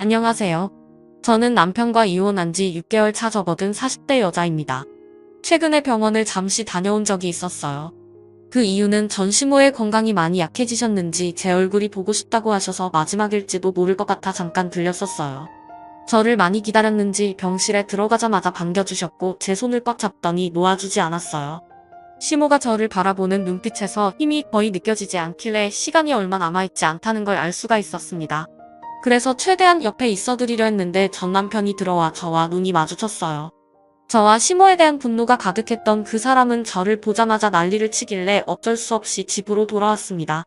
안녕하세요. 저는 남편과 이혼한 지 6개월 차 접어든 40대 여자입니다. 최근에 병원을 잠시 다녀온 적이 있었어요. 그 이유는 전 시모의 건강이 많이 약해지셨는지 제 얼굴이 보고 싶다고 하셔서 마지막일지도 모를 것 같아 잠깐 들렸었어요. 저를 많이 기다렸는지 병실에 들어가자마자 반겨주셨고 제 손을 꽉 잡더니 놓아주지 않았어요. 시모가 저를 바라보는 눈빛에서 힘이 거의 느껴지지 않길래 시간이 얼마 남아있지 않다는 걸 알 수가 있었습니다. 그래서 최대한 옆에 있어드리려 했는데 전 남편이 들어와 저와 눈이 마주쳤어요. 저와 시모에 대한 분노가 가득했던 그 사람은 저를 보자마자 난리를 치길래 어쩔 수 없이 집으로 돌아왔습니다.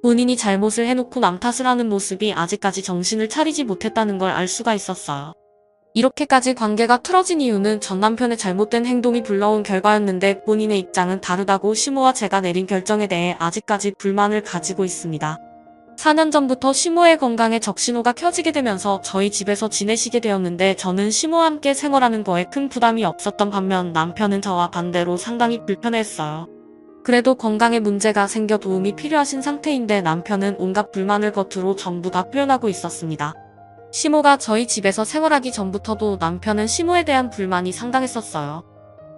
본인이 잘못을 해놓고 남 탓을 하는 모습이 아직까지 정신을 차리지 못했다는 걸 알 수가 있었어요. 이렇게까지 관계가 틀어진 이유는 전 남편의 잘못된 행동이 불러온 결과였는데 본인의 입장은 다르다고 시모와 제가 내린 결정에 대해 아직까지 불만을 가지고 있습니다. 4년 전부터 시모의 건강에 적신호가 켜지게 되면서 저희 집에서 지내시게 되었는데 저는 시모와 함께 생활하는 거에 큰 부담이 없었던 반면 남편은 저와 반대로 상당히 불편했어요. 그래도 건강에 문제가 생겨 도움이 필요하신 상태인데 남편은 온갖 불만을 겉으로 전부 다 표현하고 있었습니다. 시모가 저희 집에서 생활하기 전부터도 남편은 시모에 대한 불만이 상당했었어요.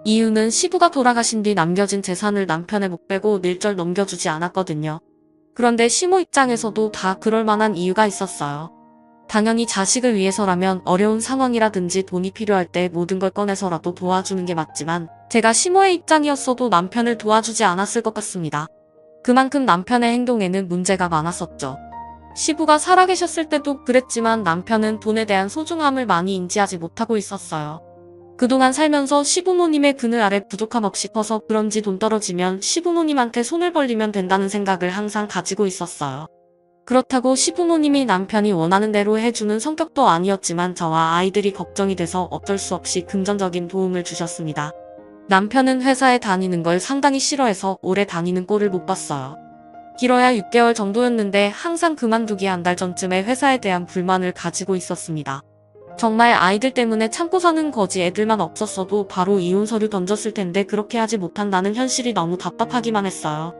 이유는 시부가 돌아가신 뒤 남겨진 재산을 남편의 목 빼고 일절 넘겨주지 않았거든요. 그런데 시모 입장에서도 다 그럴 만한 이유가 있었어요. 당연히 자식을 위해서라면 어려운 상황이라든지 돈이 필요할 때 모든 걸 꺼내서라도 도와주는 게 맞지만 제가 시모의 입장이었어도 남편을 도와주지 않았을 것 같습니다. 그만큼 남편의 행동에는 문제가 많았었죠. 시부가 살아계셨을 때도 그랬지만 남편은 돈에 대한 소중함을 많이 인지하지 못하고 있었어요. 그동안 살면서 시부모님의 그늘 아래 부족함 없이 커서 그런지 돈 떨어지면 시부모님한테 손을 벌리면 된다는 생각을 항상 가지고 있었어요. 그렇다고 시부모님이 남편이 원하는 대로 해주는 성격도 아니었지만 저와 아이들이 걱정이 돼서 어쩔 수 없이 금전적인 도움을 주셨습니다. 남편은 회사에 다니는 걸 상당히 싫어해서 오래 다니는 꼴을 못 봤어요. 길어야 6개월 정도였는데 항상 그만두기 한 달 전쯤에 회사에 대한 불만을 가지고 있었습니다. 정말 아이들 때문에 참고 사는 거지 애들만 없었어도 바로 이혼 서류 던졌을 텐데 그렇게 하지 못한다는 현실이 너무 답답하기만 했어요.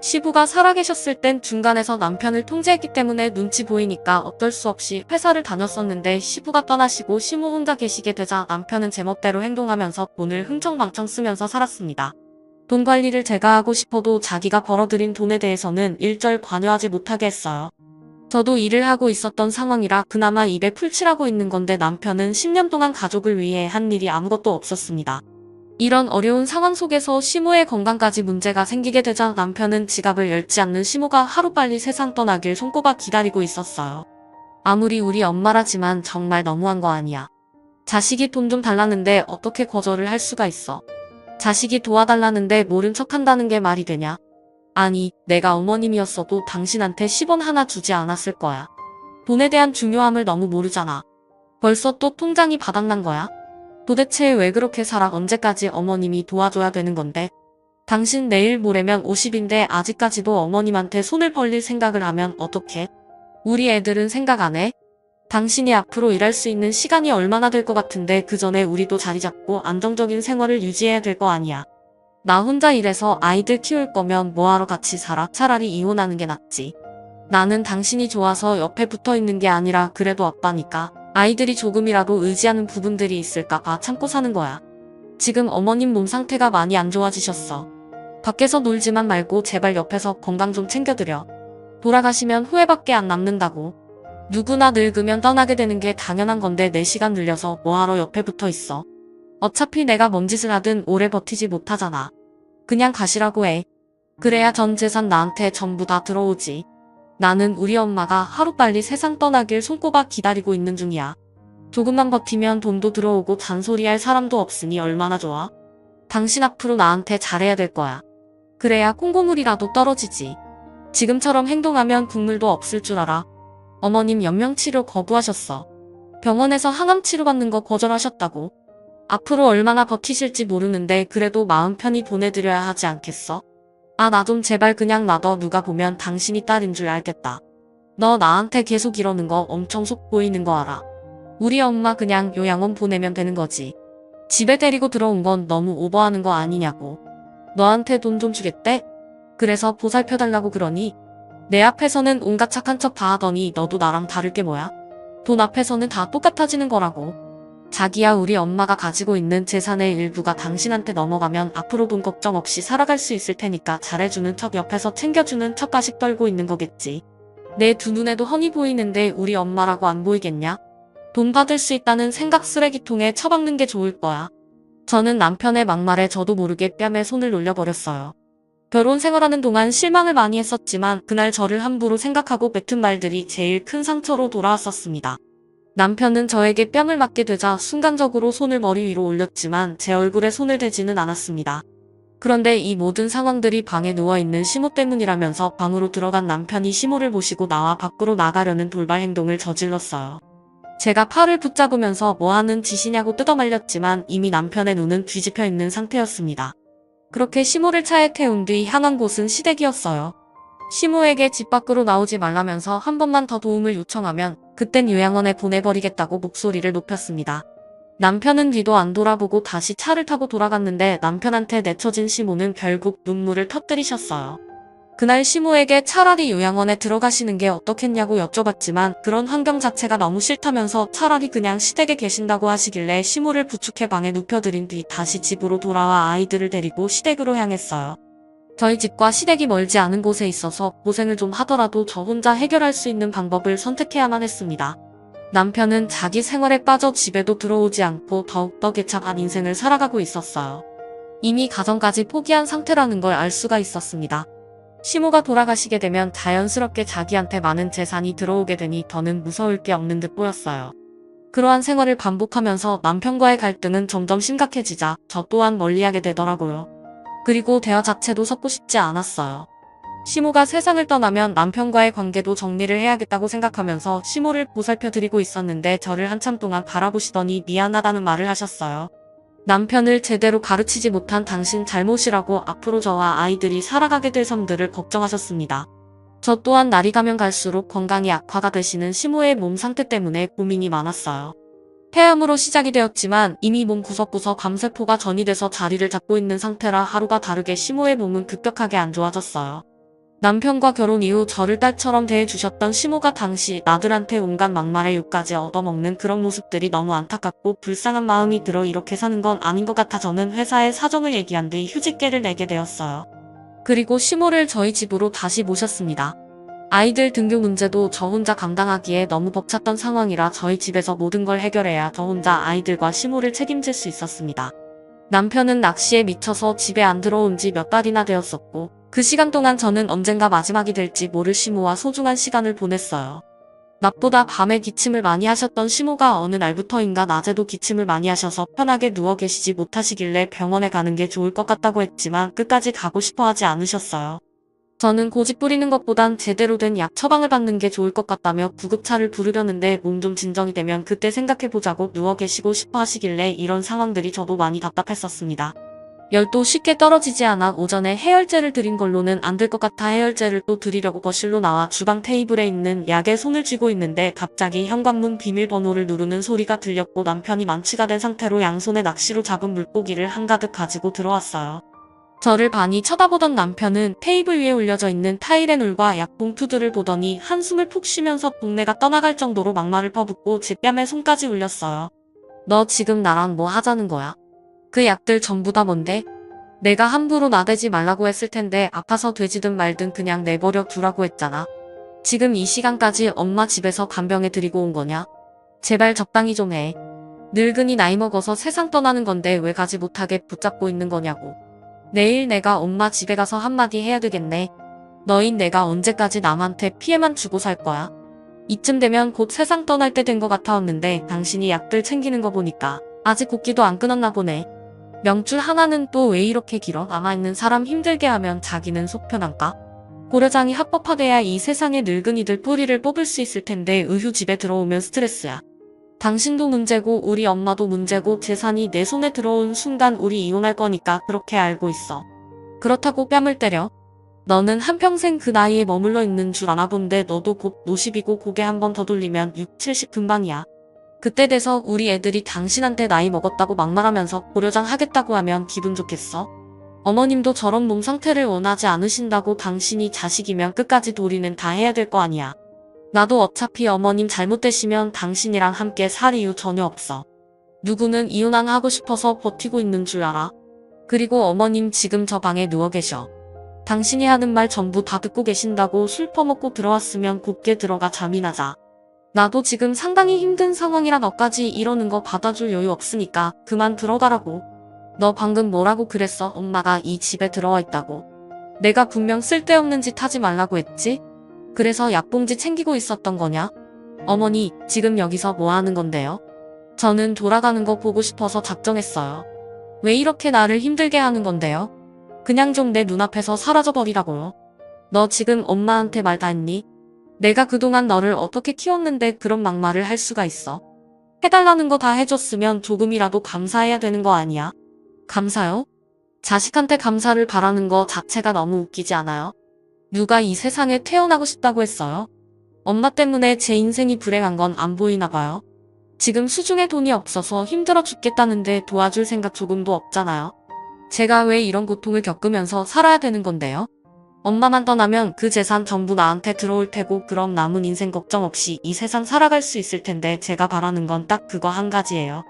시부가 살아계셨을 땐 중간에서 남편을 통제했기 때문에 눈치 보이니까 어쩔 수 없이 회사를 다녔었는데 시부가 떠나시고 시모 혼자 계시게 되자 남편은 제멋대로 행동하면서 돈을 흥청망청 쓰면서 살았습니다. 돈 관리를 제가 하고 싶어도 자기가 벌어들인 돈에 대해서는 일절 관여하지 못하게 했어요. 저도 일을 하고 있었던 상황이라 그나마 입에 풀칠하고 있는 건데 남편은 10년 동안 가족을 위해 한 일이 아무것도 없었습니다. 이런 어려운 상황 속에서 시모의 건강까지 문제가 생기게 되자 남편은 지갑을 열지 않는 시모가 하루빨리 세상 떠나길 손꼽아 기다리고 있었어요. 아무리 우리 엄마라지만 정말 너무한 거 아니야. 자식이 돈 좀 달라는데 어떻게 거절을 할 수가 있어. 자식이 도와달라는데 모른 척한다는 게 말이 되냐. 아니, 내가 어머님이었어도 당신한테 10원 하나 주지 않았을 거야. 돈에 대한 중요함을 너무 모르잖아. 벌써 또 통장이 바닥난 거야? 도대체 왜 그렇게 살아? 언제까지 어머님이 도와줘야 되는 건데? 당신 내일 모레면 50인데 아직까지도 어머님한테 손을 벌릴 생각을 하면 어떡해? 우리 애들은 생각 안 해? 당신이 앞으로 일할 수 있는 시간이 얼마나 될 것 같은데 그 전에 우리도 자리 잡고 안정적인 생활을 유지해야 될 거 아니야. 나 혼자 일해서 아이들 키울 거면 뭐하러 같이 살아? 차라리 이혼하는 게 낫지. 나는 당신이 좋아서 옆에 붙어 있는 게 아니라 그래도 아빠니까 아이들이 조금이라도 의지하는 부분들이 있을까 봐 참고 사는 거야. 지금 어머님 몸 상태가 많이 안 좋아지셨어. 밖에서 놀지만 말고 제발 옆에서 건강 좀 챙겨드려. 돌아가시면 후회밖에 안 남는다고. 누구나 늙으면 떠나게 되는 게 당연한 건데 내 시간 늘려서 뭐하러 옆에 붙어 있어. 어차피 내가 뭔 짓을 하든 오래 버티지 못하잖아. 그냥 가시라고 해. 그래야 전 재산 나한테 전부 다 들어오지. 나는 우리 엄마가 하루빨리 세상 떠나길 손꼽아 기다리고 있는 중이야. 조금만 버티면 돈도 들어오고 잔소리할 사람도 없으니 얼마나 좋아. 당신 앞으로 나한테 잘해야 될 거야. 그래야 콩고물이라도 떨어지지. 지금처럼 행동하면 국물도 없을 줄 알아. 어머님 연명치료 거부하셨어. 병원에서 항암 치료받는 거 거절하셨다고. 앞으로 얼마나 버티실지 모르는데 그래도 마음 편히 보내드려야 하지 않겠어? 아, 나 좀 제발 그냥 놔둬. 누가 보면 당신이 딸인 줄 알겠다. 너 나한테 계속 이러는 거 엄청 속 보이는 거 알아. 우리 엄마 그냥 요양원 보내면 되는 거지. 집에 데리고 들어온 건 너무 오버하는 거 아니냐고. 너한테 돈 좀 주겠대? 그래서 보살펴달라고 그러니? 내 앞에서는 온갖 착한 척 다 하더니 너도 나랑 다를 게 뭐야? 돈 앞에서는 다 똑같아지는 거라고. 자기야, 우리 엄마가 가지고 있는 재산의 일부가 당신한테 넘어가면 앞으로 돈 걱정 없이 살아갈 수 있을 테니까 잘해주는 척 옆에서 챙겨주는 척 가식 떨고 있는 거겠지. 내 두 눈에도 훤히 보이는데 우리 엄마라고 안 보이겠냐? 돈 받을 수 있다는 생각 쓰레기통에 처박는 게 좋을 거야. 저는 남편의 막말에 저도 모르게 뺨에 손을 놀려버렸어요. 결혼 생활하는 동안 실망을 많이 했었지만 그날 저를 함부로 생각하고 뱉은 말들이 제일 큰 상처로 돌아왔었습니다. 남편은 저에게 뺨을 맞게 되자 순간적으로 손을 머리 위로 올렸지만 제 얼굴에 손을 대지는 않았습니다. 그런데 이 모든 상황들이 방에 누워있는 시모 때문이라면서 방으로 들어간 남편이 시모를 모시고 나와 밖으로 나가려는 돌발 행동을 저질렀어요. 제가 팔을 붙잡으면서 뭐하는 짓이냐고 뜯어말렸지만 이미 남편의 눈은 뒤집혀 있는 상태였습니다. 그렇게 시모를 차에 태운 뒤 향한 곳은 시댁이었어요. 시모에게 집 밖으로 나오지 말라면서 한 번만 더 도움을 요청하면 그땐 요양원에 보내버리겠다고 목소리를 높였습니다. 남편은 뒤도 안 돌아보고 다시 차를 타고 돌아갔는데 남편한테 내쳐진 시모는 결국 눈물을 터뜨리셨어요. 그날 시모에게 차라리 요양원에 들어가시는 게 어떻겠냐고 여쭤봤지만 그런 환경 자체가 너무 싫다면서 차라리 그냥 시댁에 계신다고 하시길래 시모를 부축해 방에 눕혀드린 뒤 다시 집으로 돌아와 아이들을 데리고 시댁으로 향했어요. 저희 집과 시댁이 멀지 않은 곳에 있어서 고생을 좀 하더라도 저 혼자 해결할 수 있는 방법을 선택해야만 했습니다. 남편은 자기 생활에 빠져 집에도 들어오지 않고 더욱더 개척한 인생을 살아가고 있었어요. 이미 가정까지 포기한 상태라는 걸 알 수가 있었습니다. 시모가 돌아가시게 되면 자연스럽게 자기한테 많은 재산이 들어오게 되니 더는 무서울 게 없는 듯 보였어요. 그러한 생활을 반복하면서 남편과의 갈등은 점점 심각해지자 저 또한 멀리하게 되더라고요. 그리고 대화 자체도 섞고 싶지 않았어요. 시모가 세상을 떠나면 남편과의 관계도 정리를 해야겠다고 생각하면서 시모를 보살펴드리고 있었는데 저를 한참 동안 바라보시더니 미안하다는 말을 하셨어요. 남편을 제대로 가르치지 못한 당신 잘못이라고 앞으로 저와 아이들이 살아가게 될 섬들을 걱정하셨습니다. 저 또한 날이 가면 갈수록 건강이 악화가 되시는 시모의 몸 상태 때문에 고민이 많았어요. 폐암으로 시작이 되었지만 이미 몸 구석구석 암세포가 전이돼서 자리를 잡고 있는 상태라 하루가 다르게 시모의 몸은 급격하게 안 좋아졌어요. 남편과 결혼 이후 저를 딸처럼 대해주셨던 시모가 당시 나들한테 온갖 막말에 욕까지 얻어먹는 그런 모습들이 너무 안타깝고 불쌍한 마음이 들어 이렇게 사는 건 아닌 것 같아 저는 회사에 사정을 얘기한 뒤 휴직계를 내게 되었어요. 그리고 시모를 저희 집으로 다시 모셨습니다. 아이들 등교 문제도 저 혼자 감당하기에 너무 벅찼던 상황이라 저희 집에서 모든 걸 해결해야 저 혼자 아이들과 시모를 책임질 수 있었습니다. 남편은 낚시에 미쳐서 집에 안 들어온 지 몇 달이나 되었었고 그 시간 동안 저는 언젠가 마지막이 될지 모를 시모와 소중한 시간을 보냈어요. 낮보다 밤에 기침을 많이 하셨던 시모가 어느 날부터인가 낮에도 기침을 많이 하셔서 편하게 누워 계시지 못하시길래 병원에 가는 게 좋을 것 같다고 했지만 끝까지 가고 싶어 하지 않으셨어요. 저는 고집 부리는 것보단 제대로 된 약 처방을 받는 게 좋을 것 같다며 구급차를 부르려는데 몸 좀 진정이 되면 그때 생각해보자고 누워 계시고 싶어 하시길래 이런 상황들이 저도 많이 답답했었습니다. 열도 쉽게 떨어지지 않아 오전에 해열제를 드린 걸로는 안 될 것 같아 해열제를 또 드리려고 거실로 나와 주방 테이블에 있는 약에 손을 쥐고 있는데 갑자기 현관문 비밀번호를 누르는 소리가 들렸고 남편이 만취가 된 상태로 양손에 낚시로 잡은 물고기를 한가득 가지고 들어왔어요. 저를 반히 쳐다보던 남편은 테이블 위에 올려져 있는 타이레놀과 약봉투들을 보더니 한숨을 푹 쉬면서 동네가 떠나갈 정도로 막말을 퍼붓고 제 뺨에 손까지 울렸어요. 너 지금 나랑 뭐 하자는 거야? 그 약들 전부 다 뭔데? 내가 함부로 나대지 말라고 했을 텐데 아파서 되지든 말든 그냥 내버려 두라고 했잖아. 지금 이 시간까지 엄마 집에서 간병해 드리고 온 거냐? 제발 적당히 좀 해. 늙은이 나이 먹어서 세상 떠나는 건데 왜 가지 못하게 붙잡고 있는 거냐고. 내일 내가 엄마 집에 가서 한마디 해야 되겠네. 너인 내가 언제까지 남한테 피해만 주고 살 거야? 이쯤 되면 곧 세상 떠날 때 된 것 같았는데 당신이 약들 챙기는 거 보니까 아직 곡기도 안 끊었나 보네. 명줄 하나는 또 왜 이렇게 길어? 남아있는 사람 힘들게 하면 자기는 속 편한가? 고려장이 합법화돼야 이 세상의 늙은이들 뿌리를 뽑을 수 있을 텐데 의휴 집에 들어오면 스트레스야. 당신도 문제고 우리 엄마도 문제고 재산이 내 손에 들어온 순간 우리 이혼할 거니까 그렇게 알고 있어. 그렇다고 뺨을 때려? 너는 한평생 그 나이에 머물러 있는 줄 아나 본데 너도 곧 노십이고 고개 한 번 더 돌리면 6, 70 금방이야. 그때 돼서 우리 애들이 당신한테 나이 먹었다고 막말하면서 고려장 하겠다고 하면 기분 좋겠어? 어머님도 저런 몸 상태를 원하지 않으신다고 당신이 자식이면 끝까지 도리는 다 해야 될 거 아니야. 나도 어차피 어머님 잘못되시면 당신이랑 함께 살 이유 전혀 없어. 누구는 이혼 안 하고 싶어서 버티고 있는 줄 알아. 그리고 어머님 지금 저 방에 누워 계셔. 당신이 하는 말 전부 다 듣고 계신다고. 술 퍼먹고 들어왔으면 곱게 들어가 잠이나 자. 나도 지금 상당히 힘든 상황이라 너까지 이러는 거 받아줄 여유 없으니까 그만 들어가라고. 너 방금 뭐라고 그랬어? 엄마가 이 집에 들어와 있다고. 내가 분명 쓸데없는 짓 하지 말라고 했지? 그래서 약봉지 챙기고 있었던 거냐? 어머니, 지금 여기서 뭐 하는 건데요? 저는 돌아가는 거 보고 싶어서 작정했어요. 왜 이렇게 나를 힘들게 하는 건데요? 그냥 좀 내 눈앞에서 사라져버리라고요. 너 지금 엄마한테 말 다 했니? 내가 그동안 너를 어떻게 키웠는데 그런 막말을 할 수가 있어? 해달라는 거 다 해줬으면 조금이라도 감사해야 되는 거 아니야? 감사요? 자식한테 감사를 바라는 거 자체가 너무 웃기지 않아요? 누가 이 세상에 태어나고 싶다고 했어요? 엄마 때문에 제 인생이 불행한 건 안 보이나 봐요. 지금 수중에 돈이 없어서 힘들어 죽겠다는데 도와줄 생각 조금도 없잖아요. 제가 왜 이런 고통을 겪으면서 살아야 되는 건데요? 엄마만 떠나면 그 재산 전부 나한테 들어올 테고 그럼 남은 인생 걱정 없이 이 세상 살아갈 수 있을 텐데 제가 바라는 건 딱 그거 한 가지예요.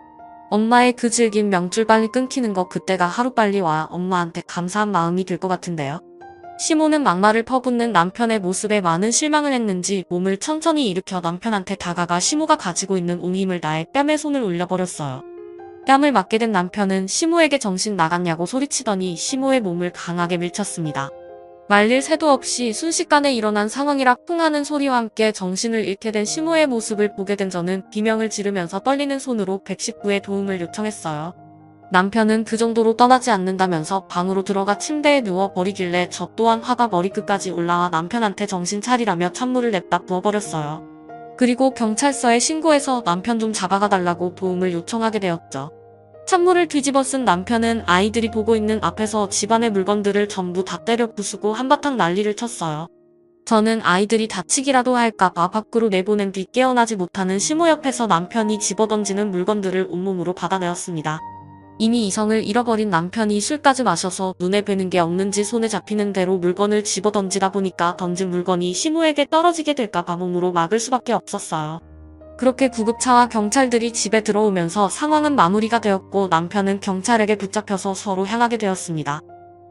엄마의 그 질긴 명줄 빨리 끊기는 거 그때가 하루빨리 와야 엄마한테 감사한 마음이 들 것 같은데요. 시모는 막말을 퍼붓는 남편의 모습에 많은 실망을 했는지 몸을 천천히 일으켜 남편한테 다가가 시모가 가지고 있는 온 힘을 다해 뺨에 손을 올려버렸어요. 뺨을 맞게 된 남편은 시모에게 정신 나갔냐고 소리치더니 시모의 몸을 강하게 밀쳤습니다. 말릴 새도 없이 순식간에 일어난 상황이라 쿵 하는 소리와 함께 정신을 잃게 된 시모의 모습을 보게 된 저는 비명을 지르면서 떨리는 손으로 119에 도움을 요청했어요. 남편은 그 정도로 떠나지 않는다면서 방으로 들어가 침대에 누워 버리길래 저 또한 화가 머리끝까지 올라와 남편한테 정신 차리라며 찬물을 냅다 부어버렸어요. 그리고 경찰서에 신고해서 남편 좀 잡아가 달라고 도움을 요청하게 되었죠. 찬물을 뒤집어 쓴 남편은 아이들이 보고 있는 앞에서 집안의 물건들을 전부 다 때려 부수고 한바탕 난리를 쳤어요. 저는 아이들이 다치기라도 할까봐 밖으로 내보낸 뒤 깨어나지 못하는 시모 옆에서 남편이 집어던지는 물건들을 온몸으로 받아내었습니다. 이미 이성을 잃어버린 남편이 술까지 마셔서 눈에 뵈는 게 없는지 손에 잡히는 대로 물건을 집어던지다 보니까 던진 물건이 시모에게 떨어지게 될까봐 몸으로 막을 수밖에 없었어요. 그렇게 구급차와 경찰들이 집에 들어오면서 상황은 마무리가 되었고 남편은 경찰에게 붙잡혀서 서로 향하게 되었습니다.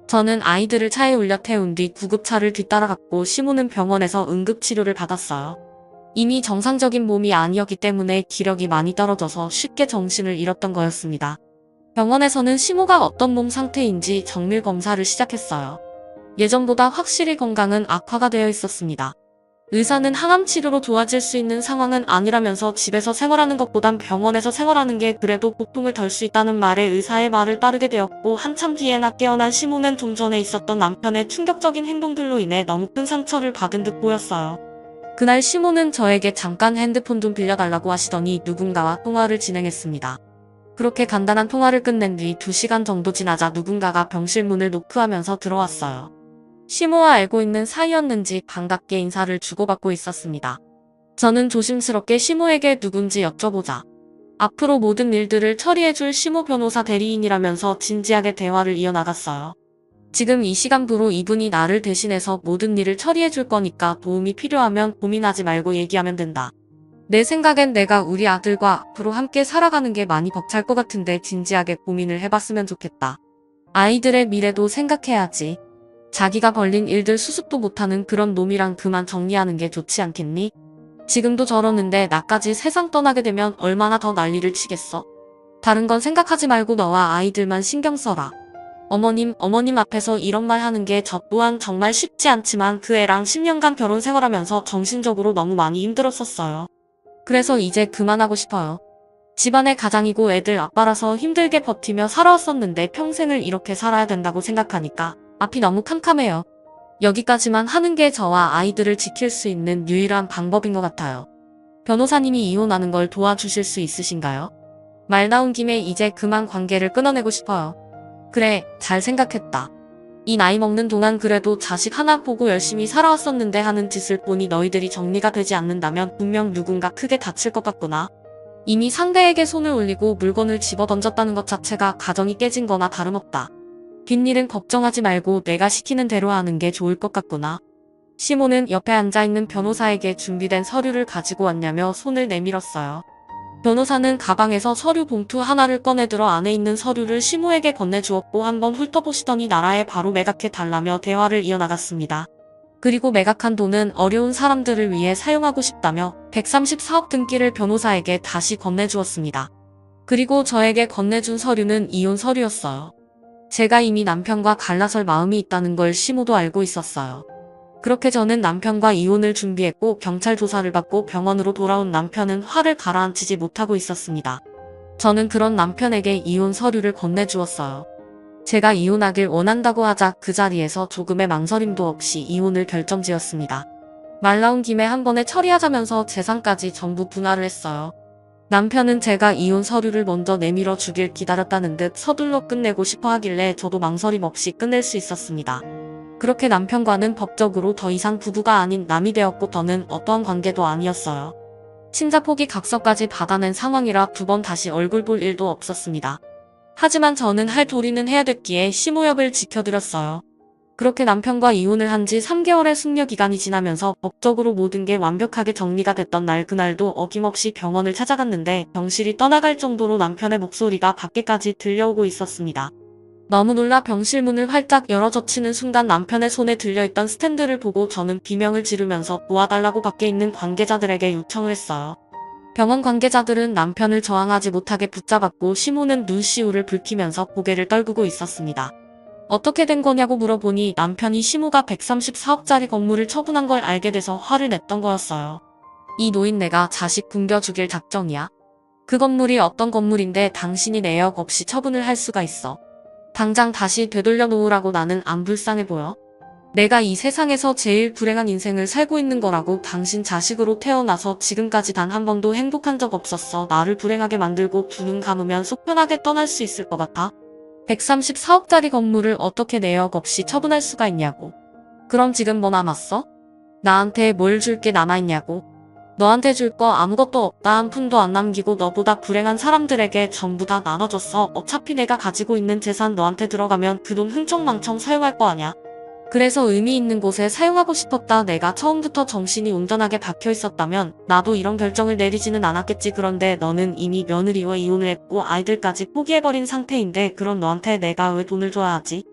저는 아이들을 차에 올려 태운 뒤 구급차를 뒤따라갔고 시모는 병원에서 응급치료를 받았어요. 이미 정상적인 몸이 아니었기 때문에 기력이 많이 떨어져서 쉽게 정신을 잃었던 거였습니다. 병원에서는 시모가 어떤 몸 상태인지 정밀 검사를 시작했어요. 예전보다 확실히 건강은 악화가 되어 있었습니다. 의사는 항암 치료로 좋아질 수 있는 상황은 아니라면서 집에서 생활하는 것보단 병원에서 생활하는 게 그래도 고통을 덜 수 있다는 말에 의사의 말을 따르게 되었고 한참 뒤에나 깨어난 시모는 좀 전에 있었던 남편의 충격적인 행동들로 인해 너무 큰 상처를 받은 듯 보였어요. 그날 시모는 저에게 잠깐 핸드폰 좀 빌려달라고 하시더니 누군가와 통화를 진행했습니다. 그렇게 간단한 통화를 끝낸 뒤 2시간 정도 지나자 누군가가 병실 문을 노크하면서 들어왔어요. 시모와 알고 있는 사이였는지 반갑게 인사를 주고받고 있었습니다. 저는 조심스럽게 시모에게 누군지 여쭤보자 앞으로 모든 일들을 처리해줄 시모 변호사 대리인이라면서 진지하게 대화를 이어나갔어요. 지금 이 시간부로 이분이 나를 대신해서 모든 일을 처리해줄 거니까 도움이 필요하면 고민하지 말고 얘기하면 된다. 내 생각엔 내가 우리 아들과 앞으로 함께 살아가는 게 많이 벅찰 것 같은데 진지하게 고민을 해봤으면 좋겠다. 아이들의 미래도 생각해야지. 자기가 벌린 일들 수습도 못하는 그런 놈이랑 그만 정리하는 게 좋지 않겠니? 지금도 저러는데 나까지 세상 떠나게 되면 얼마나 더 난리를 치겠어? 다른 건 생각하지 말고 너와 아이들만 신경 써라. 어머님 앞에서 이런 말 하는 게 저 또한 정말 쉽지 않지만 그 애랑 10년간 결혼 생활하면서 정신적으로 너무 많이 힘들었었어요. 그래서 이제 그만하고 싶어요. 집안의 가장이고 애들 아빠라서 힘들게 버티며 살아왔었는데 평생을 이렇게 살아야 된다고 생각하니까 앞이 너무 캄캄해요. 여기까지만 하는 게 저와 아이들을 지킬 수 있는 유일한 방법인 것 같아요. 변호사님이 이혼하는 걸 도와주실 수 있으신가요? 말 나온 김에 이제 그만 관계를 끊어내고 싶어요. 그래, 잘 생각했다. 이 나이 먹는 동안 그래도 자식 하나 보고 열심히 살아왔었는데 하는 짓을 보니 너희들이 정리가 되지 않는다면 분명 누군가 크게 다칠 것 같구나. 이미 상대에게 손을 올리고 물건을 집어던졌다는 것 자체가 가정이 깨진 거나 다름없다. 뒷일은 걱정하지 말고 내가 시키는 대로 하는 게 좋을 것 같구나. 시모는 옆에 앉아있는 변호사에게 준비된 서류를 가지고 왔냐며 손을 내밀었어요. 변호사는 가방에서 서류 봉투 하나를 꺼내들어 안에 있는 서류를 시모에게 건네주었고 한번 훑어보시더니 나라에 바로 매각해 달라며 대화를 이어나갔습니다. 그리고 매각한 돈은 어려운 사람들을 위해 사용하고 싶다며 134억 등기를 변호사에게 다시 건네주었습니다. 그리고 저에게 건네준 서류는 이혼 서류였어요. 제가 이미 남편과 갈라설 마음이 있다는 걸 시모도 알고 있었어요. 그렇게 저는 남편과 이혼을 준비했고 경찰 조사를 받고 병원으로 돌아온 남편은 화를 가라앉히지 못하고 있었습니다. 저는 그런 남편에게 이혼 서류를 건네주었어요. 제가 이혼하길 원한다고 하자 그 자리에서 조금의 망설임도 없이 이혼을 결정지었습니다. 말 나온 김에 한 번에 처리하자면서 재산까지 전부 분할을 했어요. 남편은 제가 이혼 서류를 먼저 내밀어 주길 기다렸다는 듯 서둘러 끝내고 싶어 하길래 저도 망설임 없이 끝낼 수 있었습니다. 그렇게 남편과는 법적으로 더 이상 부부가 아닌 남이 되었고 더는 어떠한 관계도 아니었어요. 친자 포기 각서까지 받아낸 상황이라 두 번 다시 얼굴 볼 일도 없었습니다. 하지만 저는 할 도리는 해야 됐기에 시모협을 지켜드렸어요. 그렇게 남편과 이혼을 한 지 3개월의 숙려 기간이 지나면서 법적으로 모든 게 완벽하게 정리가 됐던 날 그날도 어김없이 병원을 찾아갔는데 병실이 떠나갈 정도로 남편의 목소리가 밖에까지 들려오고 있었습니다. 너무 놀라 병실 문을 활짝 열어 젖히는 순간 남편의 손에 들려있던 스탠드를 보고 저는 비명을 지르면서 도와달라고 밖에 있는 관계자들에게 요청을 했어요. 병원 관계자들은 남편을 저항하지 못하게 붙잡았고 시모는 눈시울을 붉히면서 고개를 떨구고 있었습니다. 어떻게 된 거냐고 물어보니 남편이 시모가 134억짜리 건물을 처분한 걸 알게 돼서 화를 냈던 거였어요. 이 노인네가 자식 굶겨 죽일 작정이야? 그 건물이 어떤 건물인데 당신이 내역 없이 처분을 할 수가 있어. 당장 다시 되돌려 놓으라고. 나는 안 불쌍해 보여? 내가 이 세상에서 제일 불행한 인생을 살고 있는 거라고. 당신 자식으로 태어나서 지금까지 단 한 번도 행복한 적 없었어. 나를 불행하게 만들고 두 눈 감으면 속 편하게 떠날 수 있을 것 같아? 134억짜리 건물을 어떻게 내역 없이 처분할 수가 있냐고. 그럼 지금 뭐 남았어? 나한테 뭘 줄 게 남아있냐고. 너한테 줄 거 아무것도 없다. 한 푼도 안 남기고 너보다 불행한 사람들에게 전부 다 나눠줬어. 어차피 내가 가지고 있는 재산 너한테 들어가면 그 돈 흥청망청 사용할 거 아냐. 그래서 의미 있는 곳에 사용하고 싶었다. 내가 처음부터 정신이 온전하게 박혀 있었다면 나도 이런 결정을 내리지는 않았겠지. 그런데 너는 이미 며느리와 이혼을 했고 아이들까지 포기해버린 상태인데 그런 너한테 내가 왜 돈을 줘야 하지?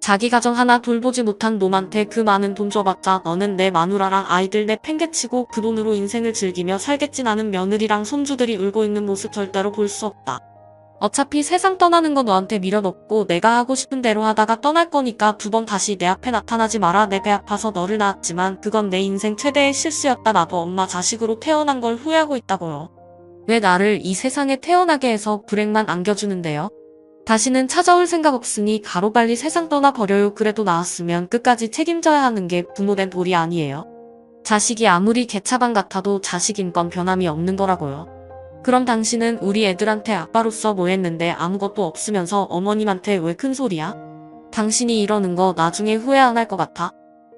자기 가정 하나 돌보지 못한 놈한테 그 많은 돈 줘봤자 너는 내 마누라랑 아이들 내팽개치고 그 돈으로 인생을 즐기며 살겠지. 나는 며느리랑 손주들이 울고 있는 모습 절대로 볼 수 없다. 어차피 세상 떠나는 거 너한테 밀어넣고 내가 하고 싶은 대로 하다가 떠날 거니까 두 번 다시 내 앞에 나타나지 마라. 내 배 아파서 너를 낳았지만 그건 내 인생 최대의 실수였다. 나도 엄마 자식으로 태어난 걸 후회하고 있다고요. 왜 나를 이 세상에 태어나게 해서 불행만 안겨주는데요? 다시는 찾아올 생각 없으니 가로빨리 세상 떠나버려요. 그래도 나았으면 끝까지 책임져야 하는 게 부모된 도리 아니에요? 자식이 아무리 개차반 같아도 자식인 건 변함이 없는 거라고요. 그럼 당신은 우리 애들한테 아빠로서 뭐 했는데 아무것도 없으면서 어머님한테 왜 큰소리야? 당신이 이러는 거 나중에 후회 안 할 것 같아?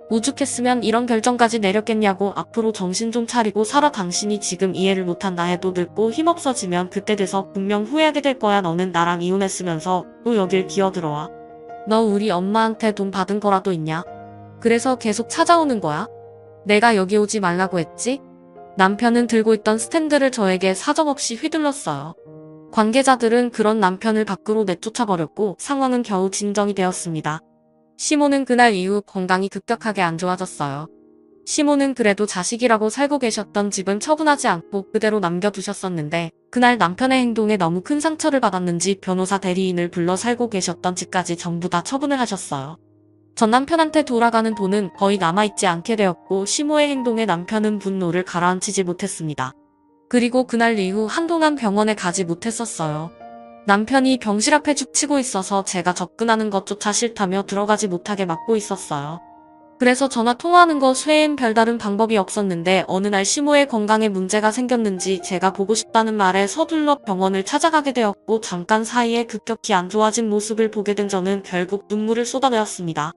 오죽했으면 이런 결정까지 내렸겠냐고. 앞으로 정신 좀 차리고 살아. 당신이 지금 이해를 못한다 해도 늙고 힘없어지면 그때 돼서 분명 후회하게 될 거야. 너는 나랑 이혼했으면서 또 여길 기어들어와. 너 우리 엄마한테 돈 받은 거라도 있냐? 그래서 계속 찾아오는 거야? 내가 여기 오지 말라고 했지? 남편은 들고 있던 스탠드를 저에게 사정없이 휘둘렀어요. 관계자들은 그런 남편을 밖으로 내쫓아버렸고 상황은 겨우 진정이 되었습니다. 시모는 그날 이후 건강이 급격하게 안 좋아졌어요. 시모는 그래도 자식이라고 살고 계셨던 집은 처분하지 않고 그대로 남겨두셨었는데 그날 남편의 행동에 너무 큰 상처를 받았는지 변호사 대리인을 불러 살고 계셨던 집까지 전부 다 처분을 하셨어요. 전 남편한테 돌아가는 돈은 거의 남아있지 않게 되었고 시모의 행동에 남편은 분노를 가라앉히지 못했습니다. 그리고 그날 이후 한동안 병원에 가지 못했었어요. 남편이 병실 앞에 죽치고 있어서 제가 접근하는 것조차 싫다며 들어가지 못하게 막고 있었어요. 그래서 전화 통화하는 것 외엔 별다른 방법이 없었는데 어느 날 시모의 건강에 문제가 생겼는지 제가 보고 싶다는 말에 서둘러 병원을 찾아가게 되었고 잠깐 사이에 급격히 안 좋아진 모습을 보게 된 저는 결국 눈물을 쏟아내었습니다.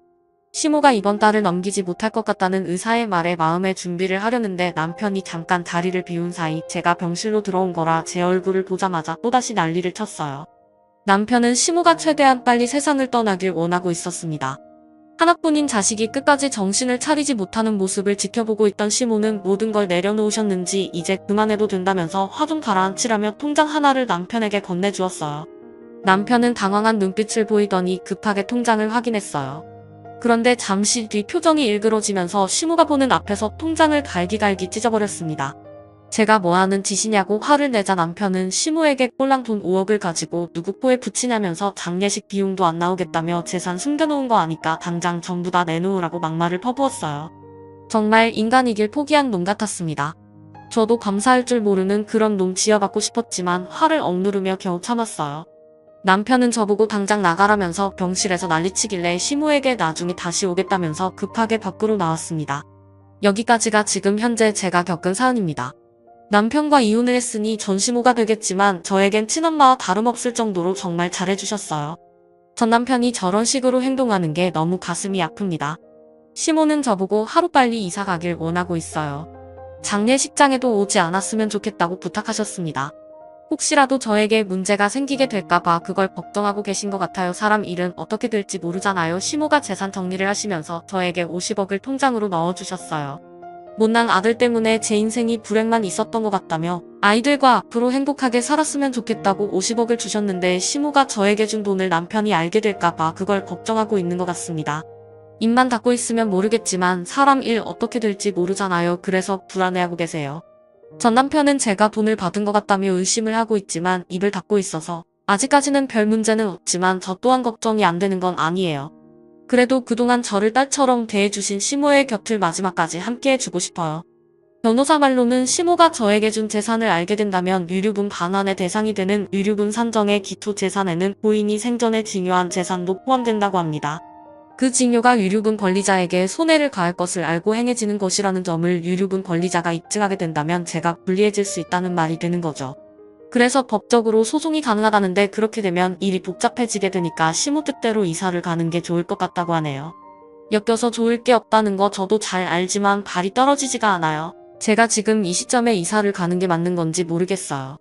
시모가 이번 달을 넘기지 못할 것 같다는 의사의 말에 마음의 준비를 하려는데 남편이 잠깐 자리를 비운 사이 제가 병실로 들어온 거라 제 얼굴을 보자마자 또다시 난리를 쳤어요. 남편은 시모가 최대한 빨리 세상을 떠나길 원하고 있었습니다. 하나뿐인 자식이 끝까지 정신을 차리지 못하는 모습을 지켜보고 있던 시모는 모든 걸 내려놓으셨는지 이제 그만해도 된다면서 화 좀 가라앉히라며 통장 하나를 남편에게 건네주었어요. 남편은 당황한 눈빛을 보이더니 급하게 통장을 확인했어요. 그런데 잠시 뒤 표정이 일그러지면서 시모가 보는 앞에서 통장을 갈기갈기 찢어버렸습니다. 제가 뭐하는 짓이냐고 화를 내자 남편은 시모에게 꼴랑 돈 5억을 가지고 누구 코에 붙이냐면서 장례식 비용도 안 나오겠다며 재산 숨겨놓은 거 아니까 당장 전부 다 내놓으라고 막말을 퍼부었어요. 정말 인간이길 포기한 놈 같았습니다. 저도 감사할 줄 모르는 그런 놈 지어받고 싶었지만 화를 억누르며 겨우 참았어요. 남편은 저보고 당장 나가라면서 병실에서 난리치길래 시모에게 나중에 다시 오겠다면서 급하게 밖으로 나왔습니다. 여기까지가 지금 현재 제가 겪은 사연입니다. 남편과 이혼을 했으니 전시모가 되겠지만 저에겐 친엄마와 다름없을 정도로 정말 잘해주셨어요. 전 남편이 저런 식으로 행동하는 게 너무 가슴이 아픕니다. 시모는 저보고 하루빨리 이사 가길 원하고 있어요. 장례식장에도 오지 않았으면 좋겠다고 부탁하셨습니다. 혹시라도 저에게 문제가 생기게 될까봐 그걸 걱정하고 계신 것 같아요. 사람 일은 어떻게 될지 모르잖아요. 시모가 재산 정리를 하시면서 저에게 50억을 통장으로 넣어주셨어요. 못난 아들 때문에 제 인생이 불행만 있었던 것 같다며 아이들과 앞으로 행복하게 살았으면 좋겠다고 50억을 주셨는데 시모가 저에게 준 돈을 남편이 알게 될까봐 그걸 걱정하고 있는 것 같습니다. 입만 닫고 있으면 모르겠지만 사람 일 어떻게 될지 모르잖아요. 그래서 불안해하고 계세요. 전 남편은 제가 돈을 받은 것 같다며 의심을 하고 있지만 입을 닫고 있어서 아직까지는 별 문제는 없지만 저 또한 걱정이 안 되는 건 아니에요. 그래도 그동안 저를 딸처럼 대해주신 시모의 곁을 마지막까지 함께해주고 싶어요. 변호사 말로는 시모가 저에게 준 재산을 알게 된다면 유류분 반환의 대상이 되는 유류분 산정의 기초 재산에는 고인이 생전에 징요한 재산도 포함된다고 합니다. 그 징요가 유류분 권리자에게 손해를 가할 것을 알고 행해지는 것이라는 점을 유류분 권리자가 입증하게 된다면 제가 불리해질 수 있다는 말이 되는 거죠. 그래서 법적으로 소송이 가능하다는데 그렇게 되면 일이 복잡해지게 되니까 시모 뜻대로 이사를 가는 게 좋을 것 같다고 하네요. 엮여서 좋을 게 없다는 거 저도 잘 알지만 발이 떨어지지가 않아요. 제가 지금 이 시점에 이사를 가는 게 맞는 건지 모르겠어요.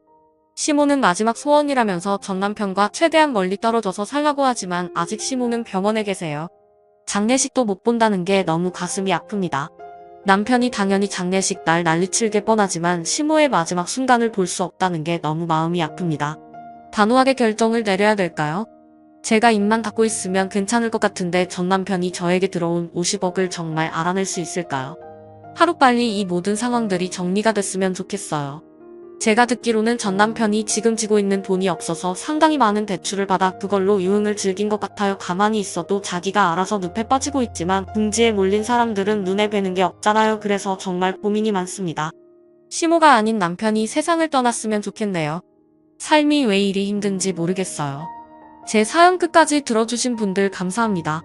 시모는 마지막 소원이라면서 전 남편과 최대한 멀리 떨어져서 살라고 하지만 아직 시모는 병원에 계세요. 장례식도 못 본다는 게 너무 가슴이 아픕니다. 남편이 당연히 장례식 날 난리칠 게 뻔하지만 시모의 마지막 순간을 볼 수 없다는 게 너무 마음이 아픕니다. 단호하게 결정을 내려야 될까요? 제가 입만 닫고 있으면 괜찮을 것 같은데 전 남편이 저에게 들어온 50억을 정말 알아낼 수 있을까요? 하루빨리 이 모든 상황들이 정리가 됐으면 좋겠어요. 제가 듣기로는 전 남편이 지금 지고 있는 돈이 없어서 상당히 많은 대출을 받아 그걸로 유흥을 즐긴 것 같아요. 가만히 있어도 자기가 알아서 늪에 빠지고 있지만 궁지에 몰린 사람들은 눈에 뵈는 게 없잖아요. 그래서 정말 고민이 많습니다. 시모가 아닌 남편이 세상을 떠났으면 좋겠네요. 삶이 왜 이리 힘든지 모르겠어요. 제 사연 끝까지 들어주신 분들 감사합니다.